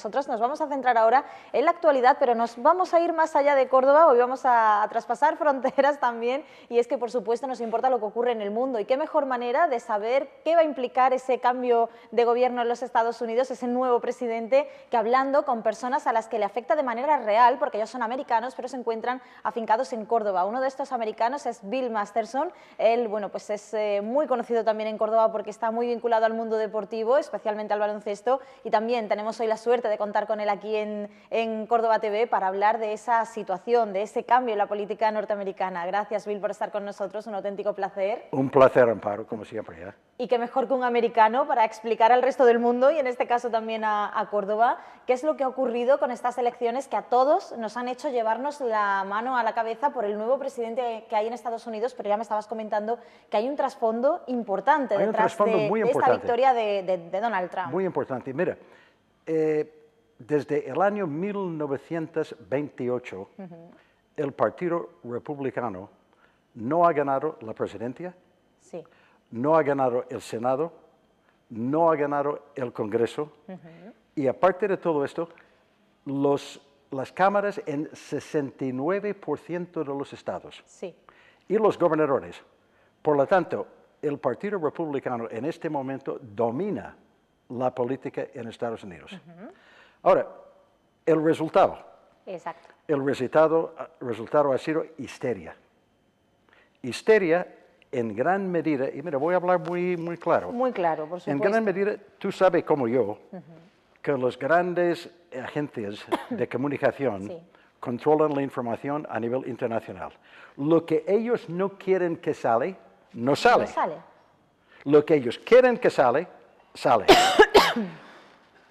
nosotros nos vamos a centrar ahora en la actualidad, pero nos vamos a ir más allá de Córdoba, hoy vamos a traspasar fronteras también, y es que por supuesto nos importa lo que ocurre en el mundo, y qué mejor manera de saber qué va a implicar ese cambio de gobierno en los Estados Unidos, ese nuevo presidente, que hablando con personas a las que le afecta de manera real, porque ellos son americanos, pero se encuentran afincados en Córdoba. Uno de estos americanos es Bill Masterson. Él, bueno, pues es muy conocido también en Córdoba porque está muy vinculado al mundo deportivo, especialmente al baloncesto, y también tenemos hoy la suerte de contar con él aquí en Córdoba TV para hablar de esa situación, de ese cambio en la política norteamericana. Gracias, Bill, por estar con nosotros, un auténtico placer. Un placer, Amparo, como siempre. Y qué mejor que un americano para explicar al resto del mundo, y en este caso también a Córdoba, qué es lo que ha ocurrido con estas elecciones que a todos nos han hecho llevarnos la mano a la cabeza por el nuevo presidente que hay en Estados Unidos, pero ya me estabas comentando que hay un trasfondo importante detrás de esta victoria de Donald Trump. Muy importante. Mira, desde el año 1928, el Partido Republicano no ha ganado la presidencia, sí, no ha ganado el Senado, no ha ganado el Congreso, y aparte de todo esto, las cámaras en 69% de los estados, sí, y los gobernadores. Por lo tanto, el Partido Republicano en este momento domina la política en Estados Unidos. Ahora, el resultado. exacto. El resultado ha sido histeria. Histeria en gran medida, y mira, voy a hablar muy claro. Muy claro, por supuesto. En gran medida, tú sabes como yo, que las grandes agencias de comunicación sí, controlan la información a nivel internacional. Lo que ellos no quieren que sale, no sale. no sale. Lo que ellos quieren que sale, sale.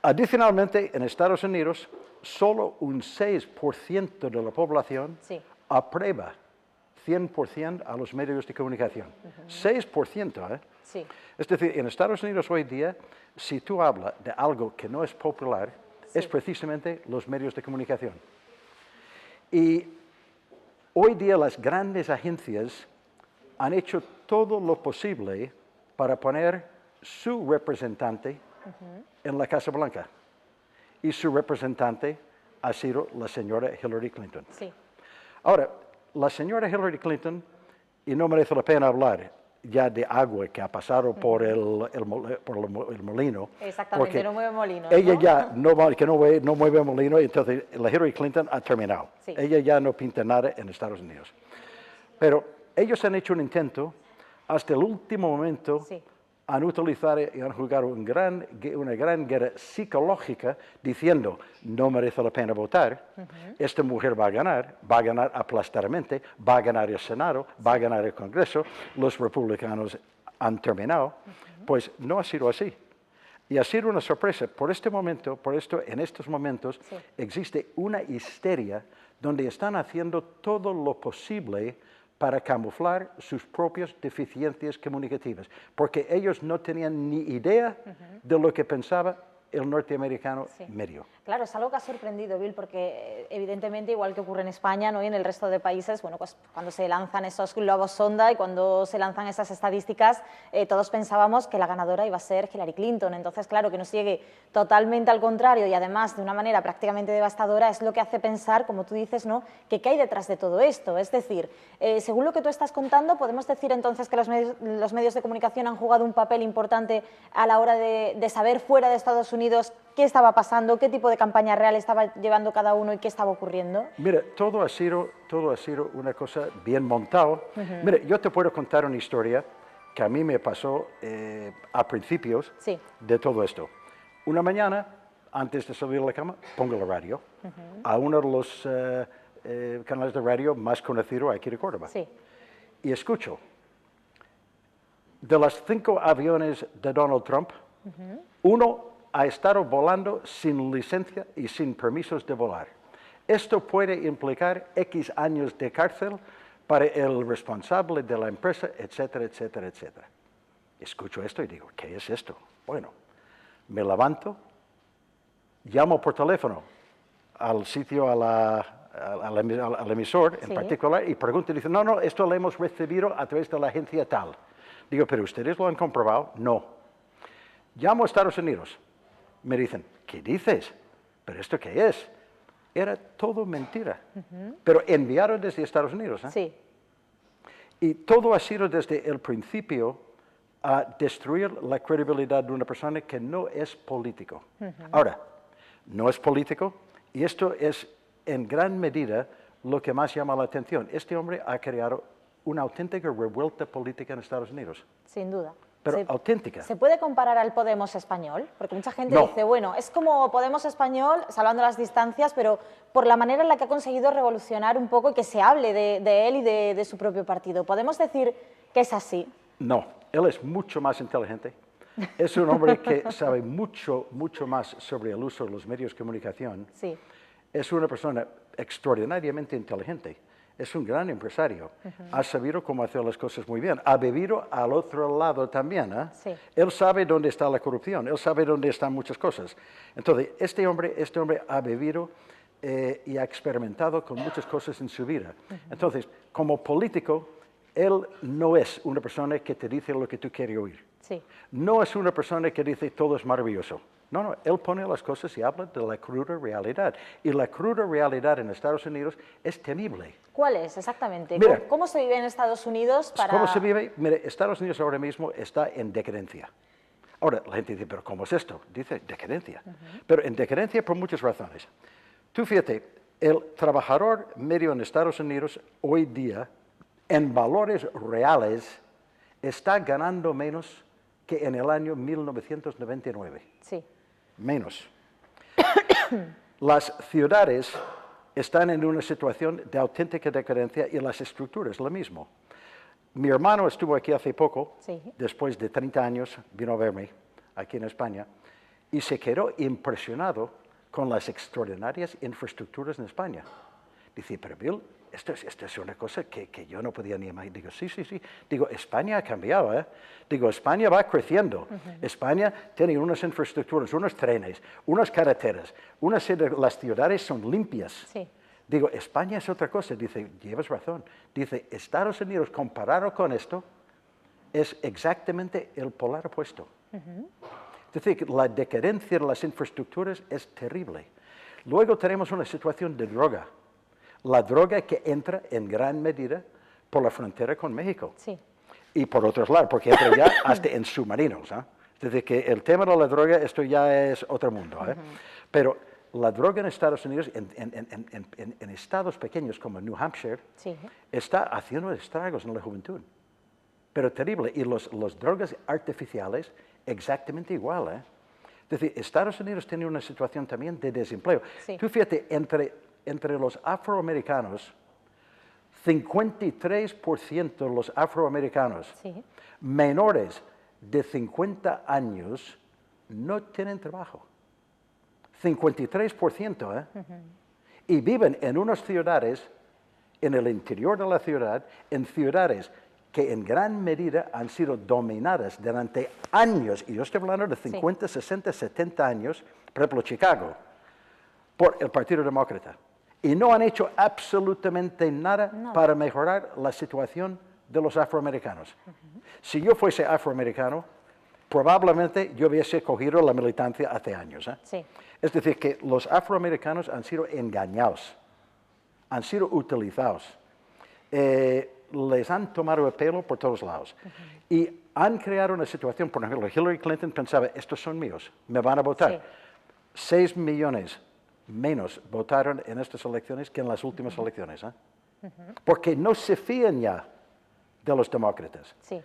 Adicionalmente, en Estados Unidos, solo un 6% de la población Sí. aprueba 100% a los medios de comunicación. 6%, ¿eh? Sí. Es decir, en Estados Unidos hoy día, si tú hablas de algo que no es popular, Sí. es precisamente los medios de comunicación. Y hoy día las grandes agencias han hecho todo lo posible para poner su representante en la Casa Blanca. Y su representante ha sido la señora Hillary Clinton. Sí. Ahora, la señora Hillary Clinton, y no merece la pena hablar ya de agua que ha pasado por el molino. Exactamente, no mueve molinos, ella ¿no? ya no mueve molino, entonces la Hillary Clinton ha terminado. Sí. Ella ya no pinta nada en Estados Unidos. Pero ellos han hecho un intento, hasta el último momento, Sí. han utilizado y han jugado una gran guerra psicológica diciendo, no merece la pena votar, esta mujer va a ganar aplastadamente, va a ganar el Senado, va a ganar el Congreso, los republicanos han terminado. Pues no ha sido así. Y ha sido una sorpresa. En estos momentos Sí. existe una histeria donde están haciendo todo lo posible para camuflar sus propias deficiencias comunicativas, porque ellos no tenían ni idea de lo que pensaba el norteamericano Sí. medio. Claro, es algo que ha sorprendido, Bill, porque evidentemente, igual que ocurre en España, ¿no?, y en el resto de países, bueno, pues cuando se lanzan esos globos sonda y cuando se lanzan esas estadísticas, todos pensábamos que la ganadora iba a ser Hillary Clinton. Entonces, claro, que nos llegue totalmente al contrario y además de una manera prácticamente devastadora es lo que hace pensar, como tú dices, ¿no?, que qué hay detrás de todo esto. Es decir, según lo que tú estás contando, podemos decir entonces que los medios de comunicación han jugado un papel importante a la hora de saber fuera de Estados Unidos qué estaba pasando, qué tipo de campaña real estaba llevando cada uno y qué estaba ocurriendo. Mira, todo ha sido una cosa bien montada. Mira, yo te puedo contar una historia que a mí me pasó a principios Sí. de todo esto. Una mañana, antes de salir de la cama, pongo la radio a uno de los canales de radio más conocidos aquí de Córdoba. Sí. Y escucho, de los 5 aviones de Donald Trump, uno ha estado volando sin licencia y sin permisos de volar. Esto puede implicar X años de cárcel para el responsable de la empresa, etcétera, etcétera, etcétera. Escucho esto y digo, ¿qué es esto? Bueno, me levanto, llamo por teléfono al sitio, al emisor en Sí. particular, y pregunto y dice, no, esto lo hemos recibido a través de la agencia tal. Digo, ¿pero ustedes lo han comprobado? No. Llamo a Estados Unidos. Me dicen, ¿qué dices? ¿pero esto qué es? Era todo mentira, pero enviado desde Estados Unidos. Sí. Y todo ha sido desde el principio a destruir la credibilidad de una persona que no es político. Ahora, no es político y esto es en gran medida lo que más llama la atención. Este hombre ha creado una auténtica revuelta política en Estados Unidos. Sin duda. Pero auténtica. ¿Se puede comparar al Podemos español? Porque mucha gente No. dice, bueno, es como Podemos español, salvando las distancias, pero por la manera en la que ha conseguido revolucionar un poco y que se hable de él y de su propio partido. ¿Podemos decir que es así? No, él es mucho más inteligente. Es un hombre que sabe mucho más sobre el uso de los medios de comunicación. Sí. Es una persona extraordinariamente inteligente. Es un gran empresario. Ha sabido cómo hacer las cosas muy bien. Ha vivido al otro lado también. Sí. Él sabe dónde está la corrupción. Él sabe dónde están muchas cosas. Entonces, este hombre ha vivido y ha experimentado con muchas cosas en su vida. Entonces, como político, él no es una persona que te dice lo que tú quieres oír. Sí. No es una persona que dice todo es maravilloso. No, él pone las cosas y habla de la cruda realidad. Y la cruda realidad en Estados Unidos es temible. ¿Cuál es exactamente? Mira, ¿Cómo se vive en Estados Unidos para...? ¿Cómo se vive? Mire, Estados Unidos ahora mismo está en decadencia. Ahora, la gente dice, ¿pero cómo es esto? Dice, decadencia. Pero en decadencia por muchas razones. Tú fíjate, el trabajador medio en Estados Unidos hoy día, en valores reales, está ganando menos que en el año 1999. Sí. Menos. Las ciudades están en una situación de auténtica decadencia y las estructuras lo mismo. Mi hermano estuvo aquí hace poco, Sí. después de 30 años, vino a verme aquí en España, y se quedó impresionado con las extraordinarias infraestructuras en España. Dice, pero Bill, esto es una cosa que yo no podía ni imaginar. Digo, sí. Digo, España ha cambiado, ¿eh? Digo, España va creciendo. España tiene unas infraestructuras, unos trenes, unas carreteras, las ciudades son limpias. Sí. Digo, España es otra cosa. Dice, llevas razón. Dice, Estados Unidos comparado con esto es exactamente el polar opuesto. Es decir, la decadencia de las infraestructuras es terrible. Luego tenemos una situación de droga. La droga que entra en gran medida por la frontera con México. Sí. Y por otros lados, porque entra ya hasta en submarinos. Es decir, que el tema de la droga, esto ya es otro mundo. Pero la droga en Estados Unidos, en estados pequeños como New Hampshire, Sí. está haciendo estragos en la juventud. Pero terrible. Y las drogas artificiales, exactamente igual. Es decir, Estados Unidos tiene una situación también de desempleo. Sí. Tú fíjate, entre los afroamericanos, 53% de los afroamericanos Sí. menores de 50 años no tienen trabajo. 53%, ¿eh? Y viven en unas ciudades, en el interior de la ciudad, en ciudades que en gran medida han sido dominadas durante años, y yo estoy hablando de 50, 60, 70 años, por ejemplo, Chicago, por el Partido Demócrata. Y no han hecho absolutamente nada para mejorar la situación de los afroamericanos. Si yo fuese afroamericano, probablemente yo hubiese cogido la militancia hace años. Sí. Es decir, que los afroamericanos han sido engañados, han sido utilizados, les han tomado el pelo por todos lados. Y han creado una situación, por ejemplo, Hillary Clinton pensaba, estos son míos, me van a votar. Sí. 6 millones menos votaron en estas elecciones que en las últimas elecciones. Porque no se fían ya de los demócratas. Sí.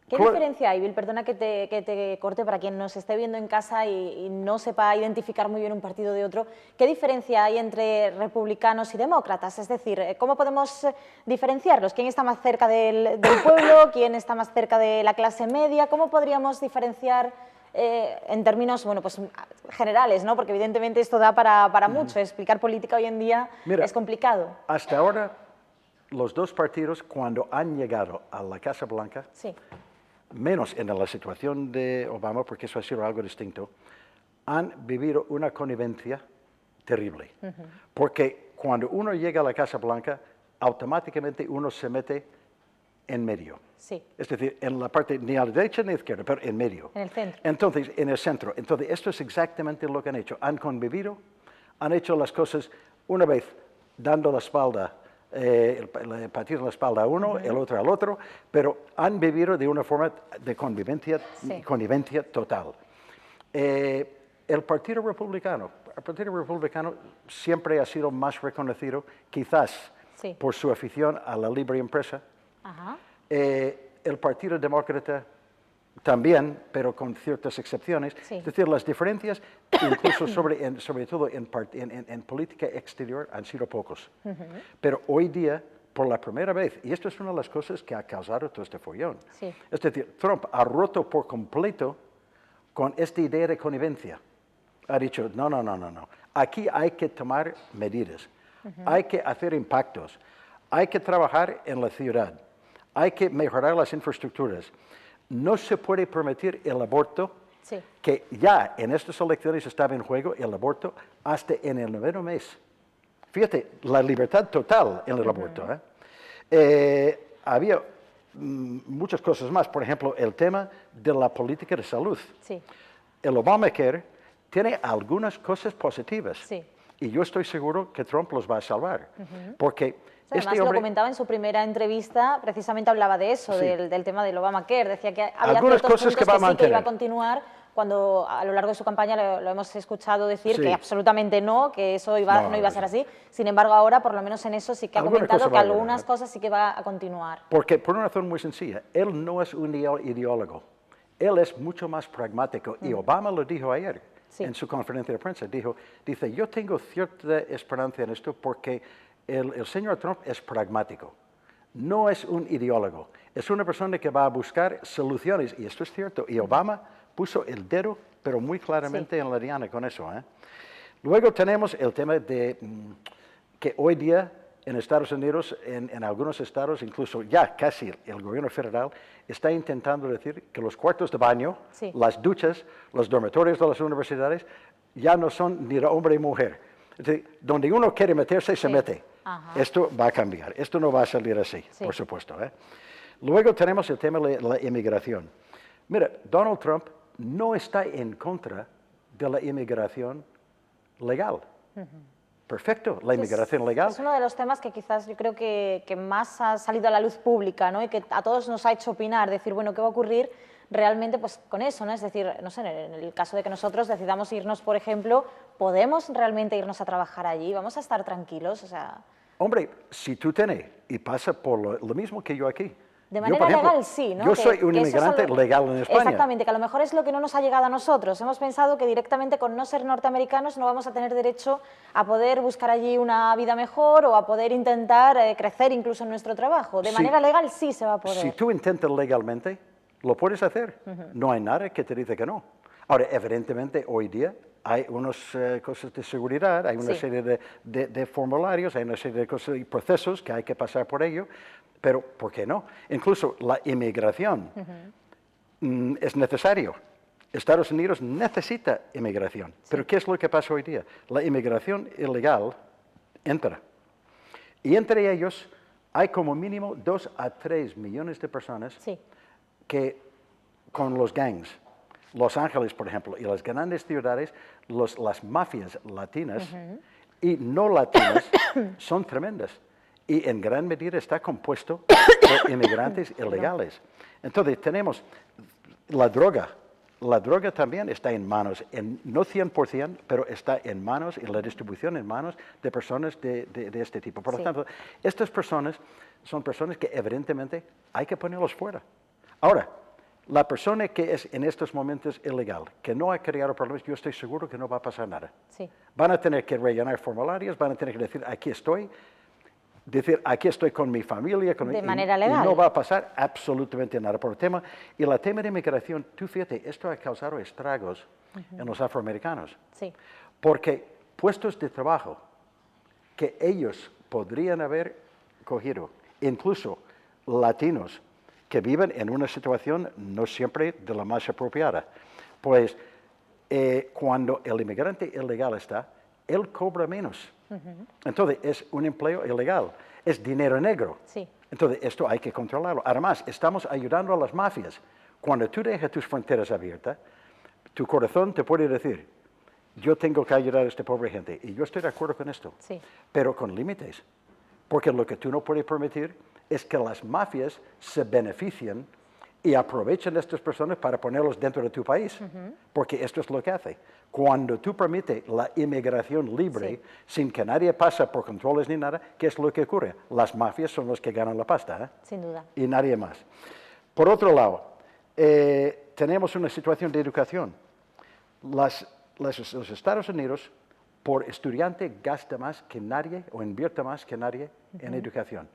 ¿Qué diferencia hay, Bill? Perdona que te corte para quien nos esté viendo en casa y no sepa identificar muy bien un partido de otro. ¿Qué diferencia hay entre republicanos y demócratas? Es decir, ¿cómo podemos diferenciarlos? ¿Quién está más cerca del pueblo? ¿Quién está más cerca de la clase media? ¿Cómo podríamos diferenciar en términos pues, generales, ¿no? Porque evidentemente esto da para mucho. Explicar política hoy en día es complicado. Hasta ahora, los dos partidos, cuando han llegado a la Casa Blanca, sí. menos en la situación de Obama, porque eso ha sido algo distinto, han vivido una connivencia terrible. Porque cuando uno llega a la Casa Blanca, automáticamente uno se mete en medio. Sí. Es decir, en la parte ni a la derecha ni a la izquierda, pero en medio. En el centro. Entonces, en el centro. Entonces, esto es exactamente lo que han hecho. Han convivido, han hecho las cosas una vez dando la espalda, partiendo la espalda a uno, el otro al otro, pero han vivido de una forma de convivencia, Sí. connivencia total. El Partido Republicano siempre ha sido más reconocido, quizás Sí. por su afición a la libre empresa. Ajá. El Partido Demócrata también, pero con ciertas excepciones. Sí. Es decir, las diferencias, incluso sobre todo en política exterior, han sido pocos. Pero hoy día, por la primera vez, y esto es una de las cosas que ha causado todo este follón, Sí. es decir, Trump ha roto por completo con esta idea de connivencia. Ha dicho, no, aquí hay que tomar medidas, hay que hacer impactos, hay que trabajar en la ciudad, hay que mejorar las infraestructuras. No se puede permitir el aborto, Sí. que ya en estas elecciones estaba en juego el aborto hasta en el 9º mes. Fíjate, la libertad total en el aborto. Había muchas cosas más, por ejemplo, el tema de la política de salud. Sí. El Obamacare tiene algunas cosas positivas. Sí. Y yo estoy seguro que Trump los va a salvar. Porque Además, este lo hombre... comentaba en su primera entrevista, precisamente hablaba de eso, Sí. del tema del Obamacare. Decía que había Algunas ciertos cosas puntos que va a sí que iba a mantener. continuar, cuando a lo largo de su campaña lo hemos escuchado decir Sí. que absolutamente no, que eso no iba a ser no. así. Sin embargo, ahora, por lo menos en eso, sí que ha Alguna comentado cosa que va a algunas ganar. cosas sí que va a continuar. Porque por una razón muy sencilla, él no es un ideólogo, él es mucho más pragmático. Y Obama lo dijo ayer Sí. en su conferencia de prensa. Dice, yo tengo cierta esperanza en esto porque el señor Trump es pragmático. No es un ideólogo, es una persona que va a buscar soluciones. Y esto es cierto. Y Obama puso el dedo, pero muy claramente en la diana con eso. Luego tenemos el tema de que hoy día en Estados Unidos, en algunos estados, incluso ya casi el gobierno federal, está intentando decir que los cuartos de baño, Sí. las duchas, los dormitorios de las universidades, ya no son ni de hombre y mujer. Es decir, donde uno quiere meterse, se Sí. mete. Ajá. Esto va a cambiar, esto no va a salir así, Sí. por supuesto. Luego tenemos el tema de la inmigración. Mira, Donald Trump no está en contra de la inmigración legal. Perfecto, la inmigración legal. Es uno de los temas que quizás yo creo que más ha salido a la luz pública, ¿no? Y que a todos nos ha hecho opinar, decir, bueno, ¿qué va a ocurrir realmente pues, con eso? ¿No? Es decir, no sé, en el caso de que nosotros decidamos irnos, por ejemplo, ¿podemos realmente irnos a trabajar allí? ¿Vamos a estar tranquilos? O sea, Hombre, si tú tienes y pasa por lo mismo que yo aquí. de Yo, manera por ejemplo, legal, sí, ¿no? Yo soy un que eso es inmigrante algo- legal en España. Exactamente, que a lo mejor es lo que no nos ha llegado a nosotros. Hemos pensado que directamente con no ser norteamericanos no vamos a tener derecho a poder buscar allí una vida mejor o a poder intentar crecer incluso en nuestro trabajo. De Sí. manera legal sí se va a poder. Si tú intentas legalmente, lo puedes hacer. No hay nada que te dice que no. Ahora, evidentemente, hoy día hay unas cosas de seguridad, hay una Sí. serie de formularios, hay una serie de cosas y procesos que hay que pasar por ello, pero ¿por qué no? Incluso la inmigración es necesario. Estados Unidos necesita inmigración. Pero ¿qué es lo que pasa hoy día? La inmigración ilegal entra. Y entre ellos hay como mínimo 2 a 3 millones de personas Sí, que con los gangs, Los Ángeles, por ejemplo, y las grandes ciudades, las mafias latinas y no latinas son tremendas. Y en gran medida está compuesto por inmigrantes ilegales. Entonces tenemos la droga. La droga también está en manos, no 100%, pero está en manos y la distribución en manos de personas de este tipo. Por lo Sí. tanto, estas personas son personas que evidentemente hay que ponerlos fuera. Ahora, la persona que es en estos momentos ilegal, que no ha creado problemas, yo estoy seguro que no va a pasar nada. sí. Van a tener que rellenar formularios, van a tener que decir, aquí estoy con mi familia. De manera y legal. no va a pasar absolutamente nada por el tema. Y el tema de inmigración, tú fíjate, esto ha causado estragos en los afroamericanos. Sí, Porque puestos de trabajo que ellos podrían haber cogido, incluso latinos que viven en una situación no siempre de la más apropiada, pues cuando el inmigrante ilegal está, él cobra menos Entonces, es un empleo ilegal, es dinero negro. Sí. Entonces, esto hay que controlarlo. Además, estamos ayudando a las mafias. Cuando tú dejas tus fronteras abiertas, tu corazón te puede decir, yo tengo que ayudar a esta pobre gente. Y yo estoy de acuerdo con esto, Sí. pero con límites. Porque lo que tú no puedes permitir es que las mafias se beneficien y aprovechen a estas personas para ponerlos dentro de tu país. Porque esto es lo que hace. Cuando tú permites la inmigración libre, sin que nadie pase por controles ni nada, ¿qué es lo que ocurre? Las mafias son los que ganan la pasta, ¿eh? Sin duda. Y nadie más. Por otro lado, tenemos una situación de educación. Los Estados Unidos, por estudiante, gasta más que nadie o invierte más que nadie en educación.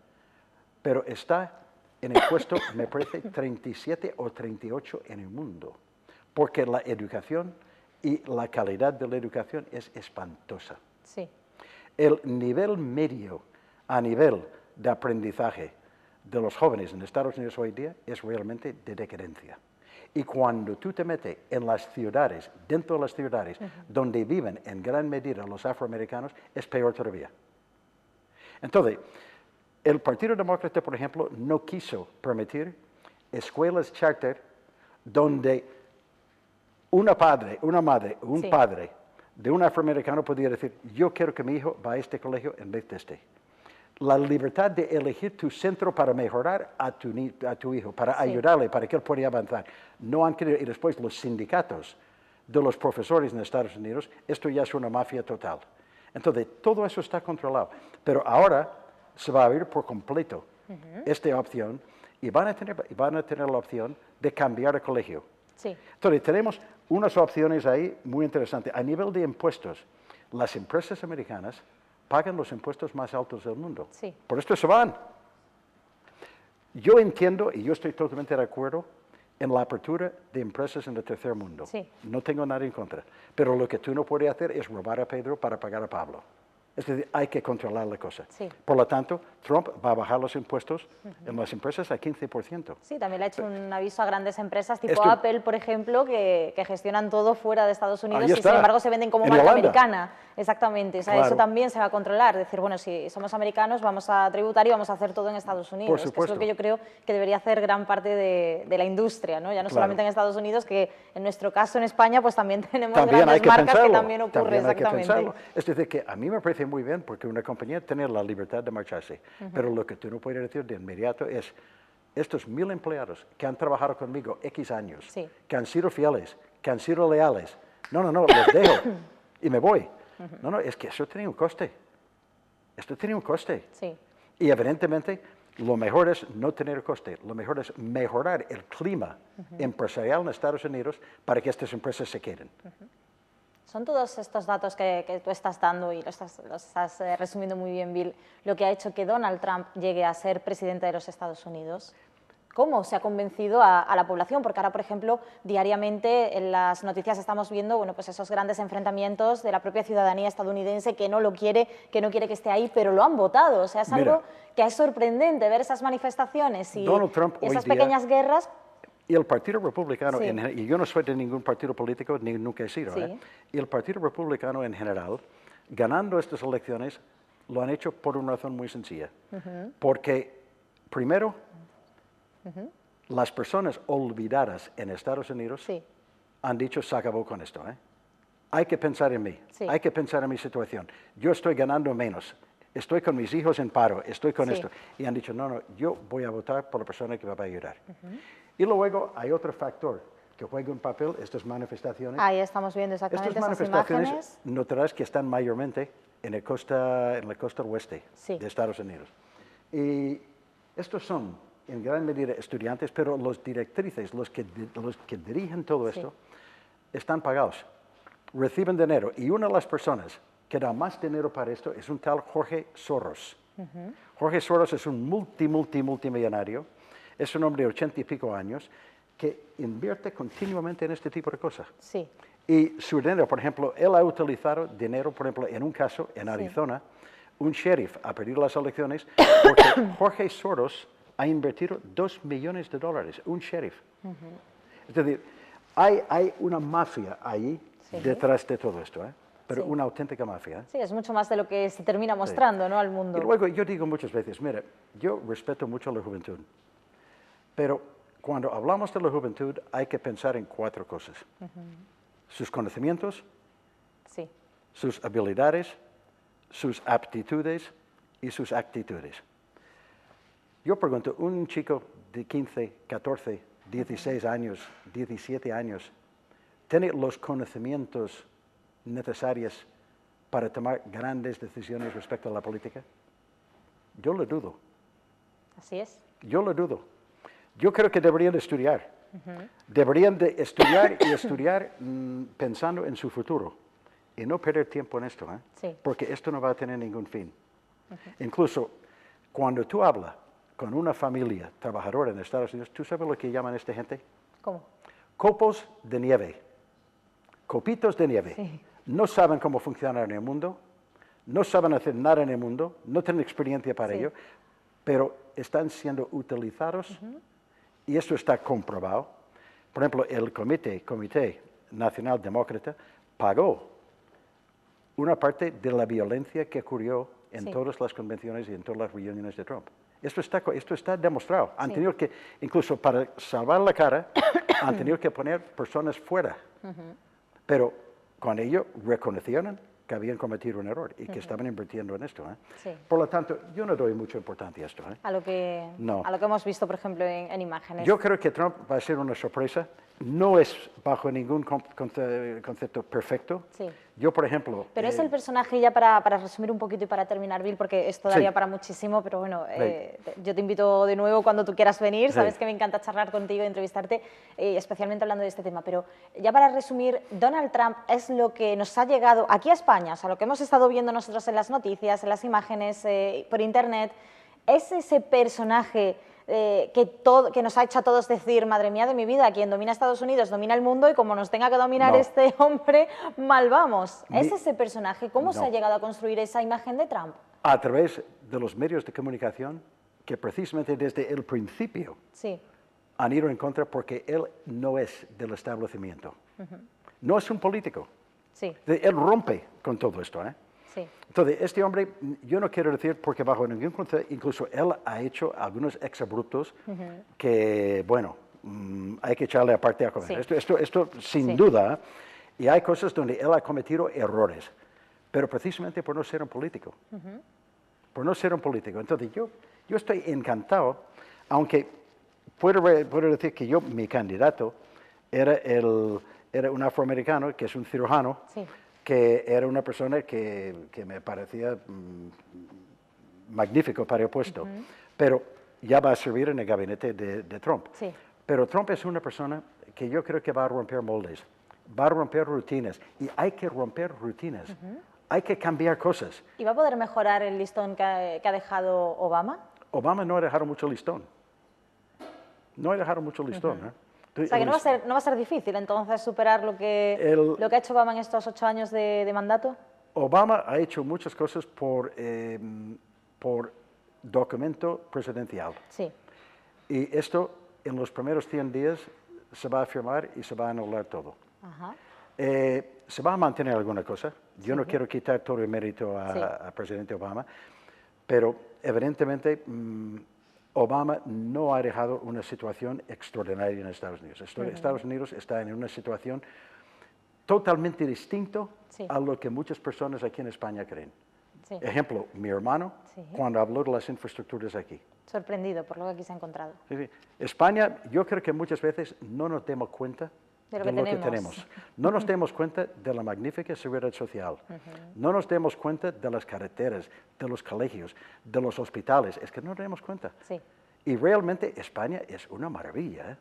Pero está en el puesto, me parece, 37 o 38 en el mundo. Porque la educación y la calidad de la educación es espantosa. Sí. El nivel medio a nivel de aprendizaje de los jóvenes en Estados Unidos hoy día es realmente de decadencia. Y cuando tú te metes en las ciudades, dentro de las ciudades, donde viven en gran medida los afroamericanos, es peor todavía. Entonces, el Partido Demócrata, por ejemplo, no quiso permitir escuelas charter donde una madre, un padre de un afroamericano podía decir, yo quiero que mi hijo vaya a este colegio en vez de este. La libertad de elegir tu centro para mejorar a tu hijo, para ayudarle, para que él pueda avanzar. No han querido, y después los sindicatos de los profesores en Estados Unidos, esto ya es una mafia total. Entonces, todo eso está controlado. Pero ahora se va a abrir por completo esta opción y van a tener la opción de cambiar de colegio. Sí. Entonces, tenemos unas opciones ahí muy interesantes. A nivel de impuestos, las empresas americanas pagan los impuestos más altos del mundo. Sí. Por esto se van. Yo entiendo, y yo estoy totalmente de acuerdo, en la apertura de empresas en el tercer mundo. Sí. No tengo nada en contra. Pero lo que tú no puedes hacer es robar a Pedro para pagar a Pablo. Es decir, hay que controlar la cosa. Sí. Por lo tanto, Trump va a bajar los impuestos en las empresas a 15%. Sí, también le ha hecho un aviso a grandes empresas tipo Apple, por ejemplo, que gestionan todo fuera de Estados Unidos y sin embargo se venden como marca americana. Exactamente, o sea, eso también se va a controlar. Decir, bueno, si somos americanos vamos a tributar y vamos a hacer todo en Estados Unidos. Por supuesto. Que es lo que yo creo que debería hacer gran parte de la industria, ¿no? Ya no solamente en Estados Unidos, que en nuestro caso en España pues también tenemos grandes marcas que también ocurre exactamente. Es decir, que a mí me parece muy bien porque una compañía tiene la libertad de marcharse, pero lo que tú no puedes decir de inmediato es estos 1000 empleados que han trabajado conmigo X años, que han sido fieles, que han sido leales, no, los dejo y me voy. No, es que eso tiene un coste. Esto tiene un coste. Sí. Y evidentemente lo mejor es no tener coste, lo mejor es mejorar el clima empresarial en Estados Unidos para que estas empresas se queden. Son todos estos datos que tú estás dando y los estás resumiendo muy bien, Bill, lo que ha hecho que Donald Trump llegue a ser presidente de los Estados Unidos. ¿Cómo se ha convencido a la población? Porque ahora, por ejemplo, diariamente en las noticias estamos viendo bueno, pues esos grandes enfrentamientos de la propia ciudadanía estadounidense que no lo quiere, que no quiere que esté ahí, pero lo han votado. O sea, es algo que es sorprendente ver esas manifestaciones y esas pequeñas guerras. Y el Partido Republicano, y yo no soy de ningún partido político, ni nunca he sido, y el Partido Republicano en general, ganando estas elecciones, lo han hecho por una razón muy sencilla. Porque, primero, las personas olvidadas en Estados Unidos han dicho, se acabó con esto. Hay que pensar en mí, hay que pensar en mi situación. Yo estoy ganando menos, estoy con mis hijos en paro, estoy con esto. Y han dicho, no, yo voy a votar por la persona que me va a ayudar. Y luego hay otro factor que juega un papel, estas manifestaciones. Ahí estamos viendo exactamente estas manifestaciones. Notarás que están mayormente en la costa oeste de Estados Unidos. Y estos son, en gran medida, estudiantes, pero los directrices, los que dirigen todo esto, están pagados, reciben dinero. Y una de las personas que da más dinero para esto es un tal Jorge Soros. Jorge Soros es un multimillonario. Es un hombre de 80 y pico años que invierte continuamente en este tipo de cosas. Sí. Y su dinero, por ejemplo, él ha utilizado dinero, por ejemplo, en un caso en Arizona, un sheriff ha perdido las elecciones porque Jorge Soros ha invertido $2 millones, un sheriff. Es decir, hay una mafia ahí detrás de todo esto. pero Sí. una auténtica mafia. ¿Eh? Sí, es mucho más de lo que se termina mostrando, ¿no?, al mundo. Y luego yo digo muchas veces, mira, yo respeto mucho a la juventud, pero cuando hablamos de la juventud hay que pensar en 4 cosas. Sus conocimientos, Sí, sus habilidades, sus aptitudes y sus actitudes. Yo pregunto, un chico de 15, 14, 16 años, 17 años, ¿tiene los conocimientos necesarios para tomar grandes decisiones respecto a la política? Yo lo dudo. así es. Yo lo dudo. Yo creo que deberían de estudiar. Deberían de estudiar y estudiar pensando en su futuro y no perder tiempo en esto, ¿eh? Sí. Porque esto no va a tener ningún fin. Incluso cuando tú hablas con una familia trabajadora en Estados Unidos, ¿tú sabes lo que llaman a esta gente? ¿Cómo? Copos de nieve. Copitos de nieve. Sí. No saben cómo funcionar en el mundo, no saben hacer nada en el mundo, no tienen experiencia para Sí. ello, pero están siendo utilizados y esto está comprobado. Por ejemplo, el Comité Nacional Demócrata pagó una parte de la violencia que ocurrió en Sí. todas las convenciones y en todas las reuniones de Trump. Esto está demostrado. Han Sí. tenido que, incluso para salvar la cara, han tenido que poner personas fuera. Pero con ello reconocieron que habían cometido un error y que estaban invirtiendo en esto. ¿Eh? Sí. Por lo tanto, yo no doy mucha importancia a esto. ¿eh? A lo que, No. a lo que hemos visto, por ejemplo, en imágenes. Yo creo que Trump va a ser una sorpresa. No es bajo ningún concepto perfecto. Sí. Yo, por ejemplo... Pero es el personaje, ya para resumir un poquito y para terminar, Bill, porque esto daría Sí. para muchísimo, pero bueno, Sí. yo te invito de nuevo cuando tú quieras venir, Sí. sabes que me encanta charlar contigo, entrevistarte, especialmente hablando de este tema, pero ya para resumir, Donald Trump es lo que nos ha llegado aquí a España, o sea, lo que hemos estado viendo nosotros en las noticias, en las imágenes, por internet, es ese personaje que nos ha hecho a todos decir, madre mía de mi vida, quien domina Estados Unidos domina el mundo y como nos tenga que dominar No. este hombre, mal vamos. ¿Es Mi- ese personaje? ¿Cómo se No. ha llegado a construir esa imagen de Trump? A través de los medios de comunicación que precisamente desde el principio Sí, han ido en contra porque él no es del establecimiento. No es un político. sí, Él rompe con todo esto. ¿eh? sí, Entonces, este hombre, yo no quiero decir, porque bajo ningún concepto, incluso él ha hecho algunos exabruptos que, bueno, hay que echarle aparte a comer. Sí. Esto sin Sí. duda, y hay cosas donde él ha cometido errores, pero precisamente por no ser un político. Por no ser un político. Entonces, yo estoy encantado, aunque puedo decir que mi candidato era un afroamericano, que es un cirujano, sí, que era una persona que me parecía magnífico para el puesto, pero ya va a servir en el gabinete de Trump. sí. Pero Trump es una persona que yo creo que va a romper moldes, va a romper rutinas, y hay que romper rutinas, hay que cambiar cosas. ¿Y va a poder mejorar el listón que ha dejado Obama? Obama no ha dejado mucho listón. No ha dejado mucho listón. ¿eh? O sea, que no va a ser difícil entonces superar lo que ha hecho Obama en estos 8 años de mandato. Obama ha hecho muchas cosas por documento presidencial. Sí, Y esto, en los primeros 100 días, se va a firmar y se va a anular todo. ajá, Se va a mantener alguna cosa. Yo no quiero quitar todo el mérito al presidente Obama, pero evidentemente Obama no ha dejado una situación extraordinaria en Estados Unidos. Estados Unidos está en una situación totalmente distinta Sí. a lo que muchas personas aquí en España creen. sí. Ejemplo, mi hermano, Sí. cuando habló de las infraestructuras aquí. Sorprendido por lo que aquí se ha encontrado. Sí, sí. España, yo creo que muchas veces no nos damos cuenta De lo que tenemos. tenemos. No nos damos cuenta de la magnífica seguridad social. No nos damos cuenta de las carreteras, de los colegios, de los hospitales. Es que no nos damos cuenta. Sí, Y realmente España es una maravilla. ¿eh?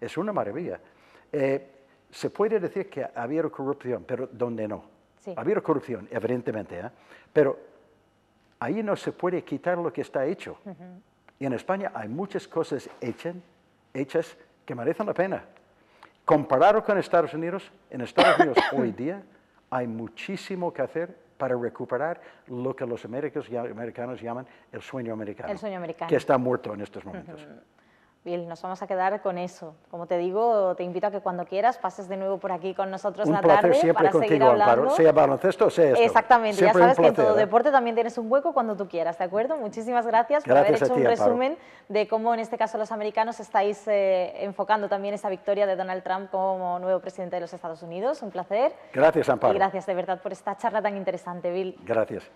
Es una maravilla. Se puede decir que ha habido corrupción, pero ¿dónde no? Sí. Ha habido corrupción, evidentemente, ¿eh? Pero ahí no se puede quitar lo que está hecho. Y en España hay muchas cosas hechas que merecen la pena. Comparado con Estados Unidos, en Estados Unidos hoy día hay muchísimo que hacer para recuperar lo que los americanos llaman el sueño americano. El sueño americano. Que está muerto en estos momentos. Bill, nos vamos a quedar con eso. Como te digo, te invito a que cuando quieras pases de nuevo por aquí con nosotros Un la placer tarde siempre para contigo, seguir hablando. Amparo, sea baloncesto o sea esto. Exactamente, Siempre ya sabes un que en placer, todo deporte también tienes un hueco cuando tú quieras, ¿de acuerdo? Muchísimas gracias por haber Gracias a hecho ti, un Amparo. resumen de cómo en este caso los americanos estáis enfocando también esa victoria de Donald Trump como nuevo presidente de los Estados Unidos. Un placer. Gracias, Amparo. Y gracias de verdad por esta charla tan interesante, Bill. Gracias.